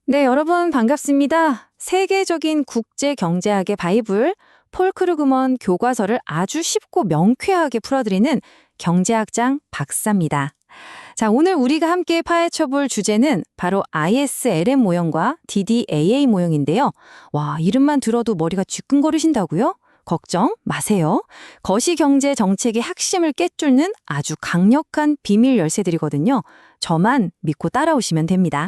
네, 여러분 반갑습니다. 세계적인 국제 경제학의 바이블, 폴 크루그먼 교과서를 아주 쉽고 명쾌하게 풀어드리는 경제학장 박사입니다. 자, 오늘 우리가 함께 파헤쳐볼 주제는 바로 ISLM 모형과 DDAA 모형인데요. 와, 이름만 들어도 머리가 쥐끈거리신다고요? 걱정 마세요. 거시경제 정책의 핵심을 꿰뚫는 아주 강력한 비밀 열쇠들이거든요. 저만 믿고 따라오시면 됩니다.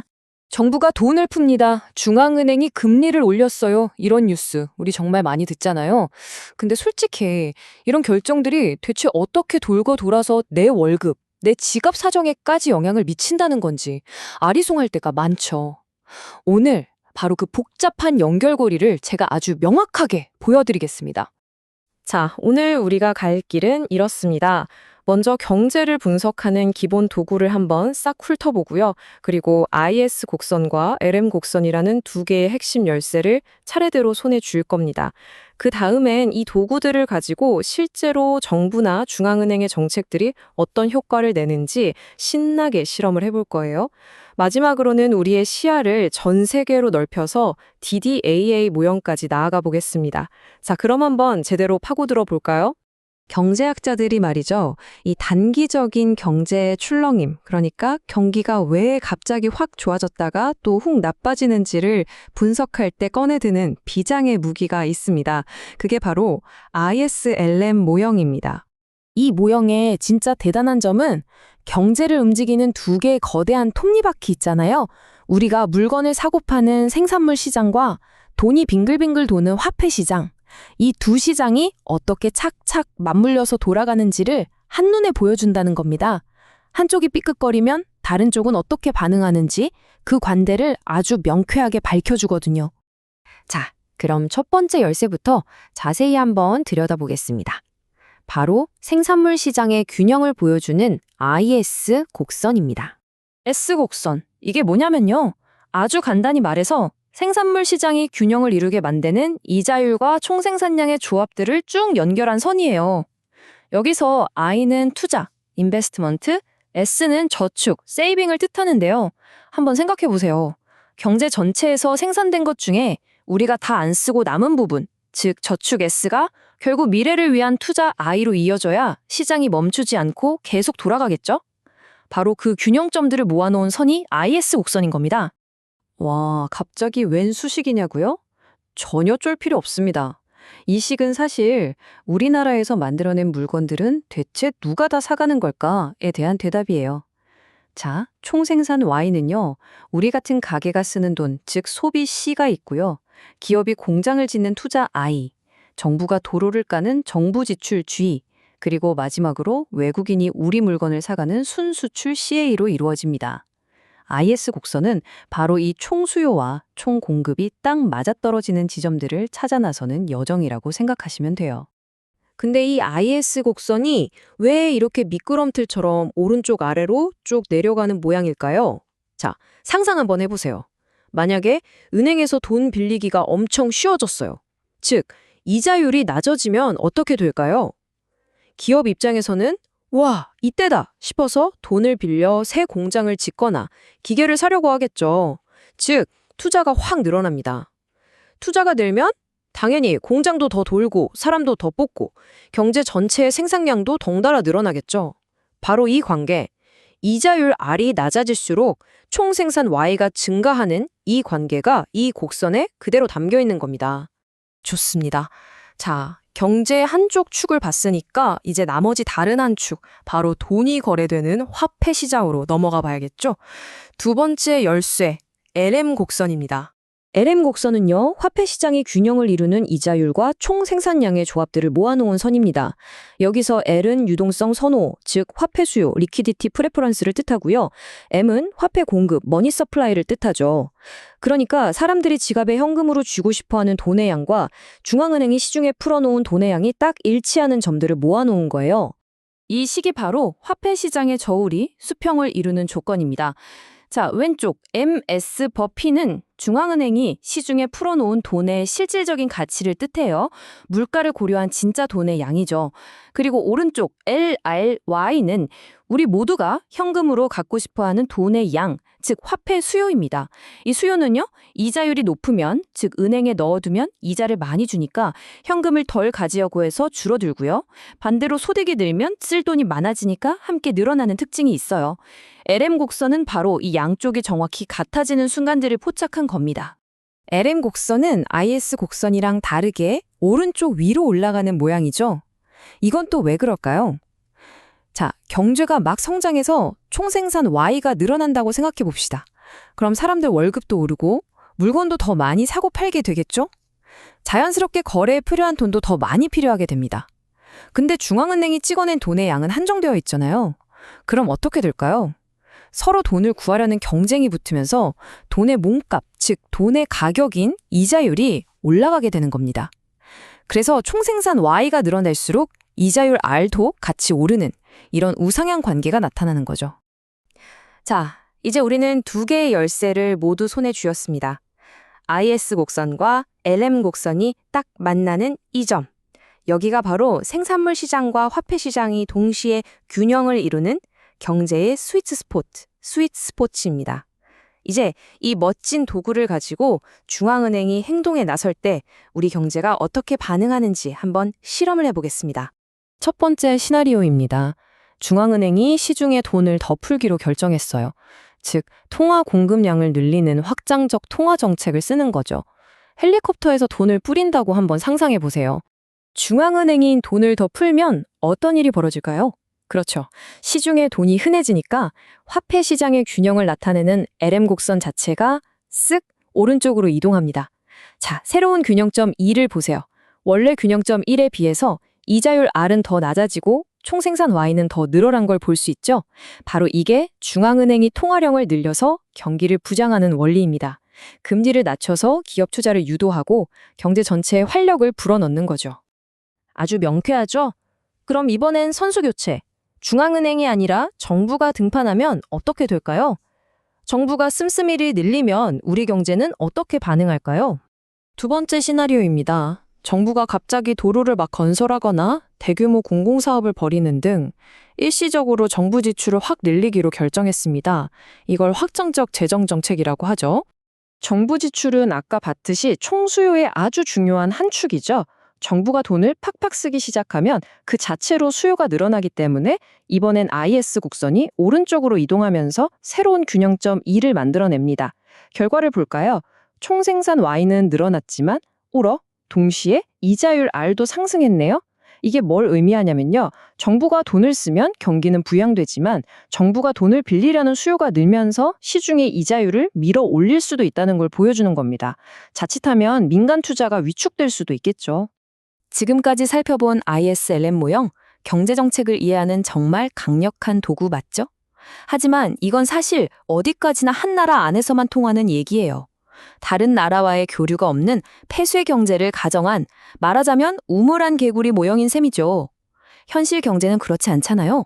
정부가 돈을 풉니다. 중앙은행이 금리를 올렸어요. 이런 뉴스 우리 정말 많이 듣잖아요. 근데 솔직히 이런 결정들이 대체 어떻게 돌고 돌아서 내 월급, 내 지갑 사정에까지 영향을 미친다는 건지 아리송할 때가 많죠. 오늘 바로 그 복잡한 연결고리를 제가 아주 명확하게 보여드리겠습니다. 자, 오늘 우리가 갈 길은 이렇습니다. 먼저 경제를 분석하는 기본 도구를 한번 싹 훑어보고요. 그리고 IS 곡선과 LM 곡선이라는 두 개의 핵심 열쇠를 차례대로 손에 쥘 겁니다. 그 다음엔 이 도구들을 가지고 실제로 정부나 중앙은행의 정책들이 어떤 효과를 내는지 신나게 실험을 해볼 거예요. 마지막으로는 우리의 시야를 전 세계로 넓혀서 DDAA 모형까지 나아가 보겠습니다. 자, 그럼 한번 제대로 파고들어 볼까요? 경제학자들이 말이죠. 이 단기적인 경제의 출렁임, 그러니까 경기가 왜 갑자기 확 좋아졌다가 또 훅 나빠지는지를 분석할 때 꺼내드는 비장의 무기가 있습니다. 그게 바로 ISLM 모형입니다. 이 모형의 진짜 대단한 점은 경제를 움직이는 두 개의 거대한 톱니바퀴 있잖아요. 우리가 물건을 사고 파는 생산물 시장과 돈이 빙글빙글 도는 화폐 시장. 이 두 시장이 어떻게 착착 맞물려서 돌아가는지를 한눈에 보여준다는 겁니다. 한쪽이 삐끗거리면 다른 쪽은 어떻게 반응하는지 그 관대를 아주 명쾌하게 밝혀주거든요. 자, 그럼 첫 번째 열쇠부터 자세히 한번 들여다보겠습니다. 바로 생산물 시장의 균형을 보여주는 IS 곡선입니다. S곡선, 이게 뭐냐면요. 아주 간단히 말해서 생산물 시장이 균형을 이루게 만드는 이자율과 총생산량의 조합들을 쭉 연결한 선이에요. 여기서 I는 투자, 인베스트먼트, S는 저축, 세이빙을 뜻하는데요. 한번 생각해 보세요. 경제 전체에서 생산된 것 중에 우리가 다 안 쓰고 남은 부분, 즉 저축 S가 결국 미래를 위한 투자 I로 이어져야 시장이 멈추지 않고 계속 돌아가겠죠? 바로 그 균형점들을 모아놓은 선이 IS 곡선인 겁니다. 와, 갑자기 웬 수식이냐고요? 전혀 쫄 필요 없습니다. 이 식은 사실 우리나라에서 만들어낸 물건들은 대체 누가 다 사가는 걸까에 대한 대답이에요. 자, 총생산 Y는요, 우리 같은 가게가 쓰는 돈, 즉 소비 C가 있고요. 기업이 공장을 짓는 투자 I, 정부가 도로를 까는 정부 지출 G, 그리고 마지막으로 외국인이 우리 물건을 사가는 순수출 CA로 이루어집니다. IS 곡선은 바로 이 총수요와 총공급이 딱 맞아떨어지는 지점들을 찾아 나서는 여정이라고 생각하시면 돼요. 근데 이 IS 곡선이 왜 이렇게 미끄럼틀처럼 오른쪽 아래로 쭉 내려가는 모양일까요? 자, 상상 한번 해보세요. 만약에 은행에서 돈 빌리기가 엄청 쉬워졌어요. 즉, 이자율이 낮아지면 어떻게 될까요? 기업 입장에서는 와, 이때다 싶어서 돈을 빌려 새 공장을 짓거나 기계를 사려고 하겠죠. 즉, 투자가 확 늘어납니다. 투자가 늘면 당연히 공장도 더 돌고 사람도 더 뽑고 경제 전체의 생산량도 덩달아 늘어나겠죠. 바로 이 관계, 이자율 R이 낮아질수록 총생산 Y가 증가하는 이 관계가 이 곡선에 그대로 담겨 있는 겁니다. 좋습니다. 자, 경제의 한쪽 축을 봤으니까 이제 나머지 다른 한 축, 바로 돈이 거래되는 화폐 시장으로 넘어가 봐야겠죠. 두 번째 열쇠, LM 곡선입니다. LM 곡선은요, 화폐 시장의 균형을 이루는 이자율과 총 생산량의 조합들을 모아놓은 선입니다. 여기서 L은 유동성 선호, 즉 화폐 수요, 리퀴디티 프레퍼런스를 뜻하고요. M은 화폐 공급, 머니 서플라이를 뜻하죠. 그러니까 사람들이 지갑에 현금으로 쥐고 싶어하는 돈의 양과 중앙은행이 시중에 풀어놓은 돈의 양이 딱 일치하는 점들을 모아놓은 거예요. 이 식이 바로 화폐 시장의 저울이 수평을 이루는 조건입니다. 자, 왼쪽 MS 버피는 중앙은행이 시중에 풀어놓은 돈의 실질적인 가치를 뜻해요. 물가를 고려한 진짜 돈의 양이죠. 그리고 오른쪽 LRY는 우리 모두가 현금으로 갖고 싶어하는 돈의 양, 즉 화폐 수요입니다. 이 수요는요, 이자율이 높으면, 즉 은행에 넣어두면 이자를 많이 주니까 현금을 덜 가지려고 해서 줄어들고요. 반대로 소득이 늘면 쓸 돈이 많아지니까 함께 늘어나는 특징이 있어요. LM 곡선은 바로 이 양쪽이 정확히 같아지는 순간들을 포착한 겁니다. LM 곡선은 IS 곡선이랑 다르게 오른쪽 위로 올라가는 모양이죠. 이건 또 왜 그럴까요? 자, 경제가 막 성장해서 총생산 Y가 늘어난다고 생각해 봅시다. 그럼 사람들 월급도 오르고 물건도 더 많이 사고 팔게 되겠죠? 자연스럽게 거래에 필요한 돈도 더 많이 필요하게 됩니다. 근데 중앙은행이 찍어낸 돈의 양은 한정되어 있잖아요. 그럼 어떻게 될까요? 서로 돈을 구하려는 경쟁이 붙으면서 돈의 몸값, 즉 돈의 가격인 이자율이 올라가게 되는 겁니다. 그래서 총생산 Y가 늘어날수록 이자율 R도 같이 오르는 이런 우상향 관계가 나타나는 거죠. 자, 이제 우리는 두 개의 열쇠를 모두 손에 쥐었습니다. IS 곡선과 LM 곡선이 딱 만나는 이 점. 여기가 바로 생산물 시장과 화폐 시장이 동시에 균형을 이루는 경제의 스위트 스포츠입니다. 이제 이 멋진 도구를 가지고 중앙은행이 행동에 나설 때 우리 경제가 어떻게 반응하는지 한번 실험을 해보겠습니다. 첫 번째 시나리오입니다. 중앙은행이 시중에 돈을 더 풀기로 결정했어요. 즉, 통화 공급량을 늘리는 확장적 통화 정책을 쓰는 거죠. 헬리콥터에서 돈을 뿌린다고 한번 상상해 보세요. 중앙은행이 돈을 더 풀면 어떤 일이 벌어질까요? 그렇죠. 시중에 돈이 흔해지니까 화폐 시장의 균형을 나타내는 LM 곡선 자체가 쓱 오른쪽으로 이동합니다. 자, 새로운 균형점 2를 보세요. 원래 균형점 1에 비해서 이자율 R은 더 낮아지고 총생산 Y는 더 늘어난 걸 볼 수 있죠. 바로 이게 중앙은행이 통화량을 늘려서 경기를 부양하는 원리입니다. 금리를 낮춰서 기업 투자를 유도하고 경제 전체에 활력을 불어넣는 거죠. 아주 명쾌하죠? 그럼 이번엔 선수 교체. 중앙은행이 아니라 정부가 등판하면 어떻게 될까요? 정부가 씀씀이를 늘리면 우리 경제는 어떻게 반응할까요? 두 번째 시나리오입니다. 정부가 갑자기 도로를 막 건설하거나 대규모 공공사업을 벌이는 등 일시적으로 정부 지출을 확 늘리기로 결정했습니다. 이걸 확정적 재정 정책이라고 하죠. 정부 지출은 아까 봤듯이 총수요의 아주 중요한 한 축이죠. 정부가 돈을 팍팍 쓰기 시작하면 그 자체로 수요가 늘어나기 때문에 이번엔 IS 곡선이 오른쪽으로 이동하면서 새로운 균형점 2를 만들어냅니다. 결과를 볼까요? 총생산 Y는 늘어났지만 동시에 이자율 R도 상승했네요. 이게 뭘 의미하냐면요. 정부가 돈을 쓰면 경기는 부양되지만 정부가 돈을 빌리려는 수요가 늘면서 시중의 이자율을 밀어 올릴 수도 있다는 걸 보여주는 겁니다. 자칫하면 민간 투자가 위축될 수도 있겠죠. 지금까지 살펴본 ISLM 모형, 경제정책을 이해하는 정말 강력한 도구 맞죠? 하지만 이건 사실 어디까지나 한 나라 안에서만 통하는 얘기예요. 다른 나라와의 교류가 없는 폐쇄 경제를 가정한 말하자면 우물안 개구리 모형인 셈이죠. 현실 경제는 그렇지 않잖아요.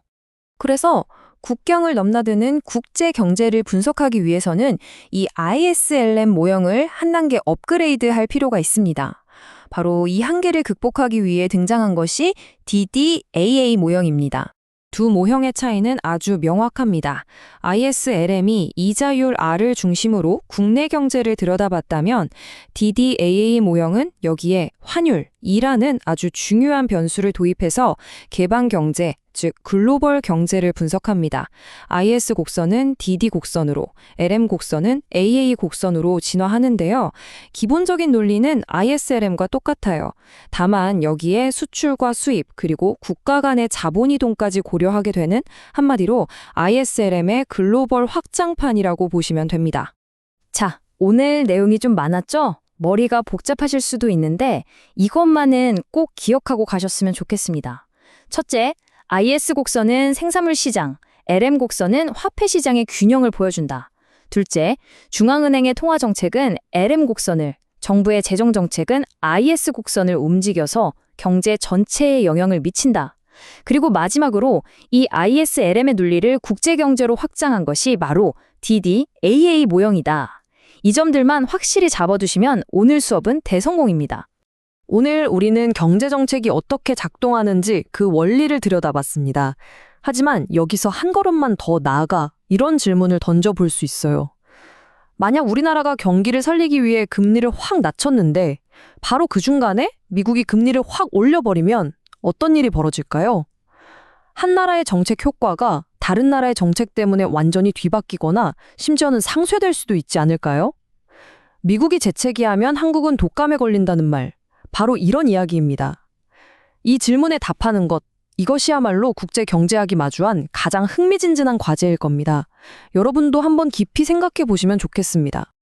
그래서 국경을 넘나드는 국제 경제를 분석하기 위해서는 이 ISLM 모형을 한 단계 업그레이드할 필요가 있습니다. 바로 이 한계를 극복하기 위해 등장한 것이 DDAA 모형입니다. 두 모형의 차이는 아주 명확합니다. ISLM이 이자율 R을 중심으로 국내 경제를 들여다봤다면 DDAA 모형은 여기에 환율, 이라는 아주 중요한 변수를 도입해서 개방 경제, 즉 글로벌 경제를 분석합니다. IS 곡선은 DD 곡선으로, LM 곡선은 AA 곡선으로 진화하는데요. 기본적인 논리는 ISLM과 똑같아요. 다만 여기에 수출과 수입, 그리고 국가 간의 자본 이동까지 고려하게 되는 한마디로 ISLM의 글로벌 확장판이라고 보시면 됩니다. 자, 오늘 내용이 좀 많았죠? 머리가 복잡하실 수도 있는데 이것만은 꼭 기억하고 가셨으면 좋겠습니다. 첫째, IS 곡선은 생산물 시장, LM 곡선은 화폐 시장의 균형을 보여준다. 둘째, 중앙은행의 통화 정책은 LM 곡선을, 정부의 재정 정책은 IS 곡선을 움직여서 경제 전체에 영향을 미친다. 그리고 마지막으로 이 ISLM의 논리를 국제 경제로 확장한 것이 바로 DDAA 모형이다. 이 점들만 확실히 잡아두시면 오늘 수업은 대성공입니다. 오늘 우리는 경제정책이 어떻게 작동하는지 그 원리를 들여다봤습니다. 하지만 여기서 한 걸음만 더 나아가 이런 질문을 던져볼 수 있어요. 만약 우리나라가 경기를 살리기 위해 금리를 확 낮췄는데 바로 그 중간에 미국이 금리를 확 올려버리면 어떤 일이 벌어질까요? 한 나라의 정책 효과가 다른 나라의 정책 때문에 완전히 뒤바뀌거나 심지어는 상쇄될 수도 있지 않을까요? 미국이 재채기하면 한국은 독감에 걸린다는 말, 바로 이런 이야기입니다. 이 질문에 답하는 것, 이것이야말로 국제 경제학이 마주한 가장 흥미진진한 과제일 겁니다. 여러분도 한번 깊이 생각해 보시면 좋겠습니다.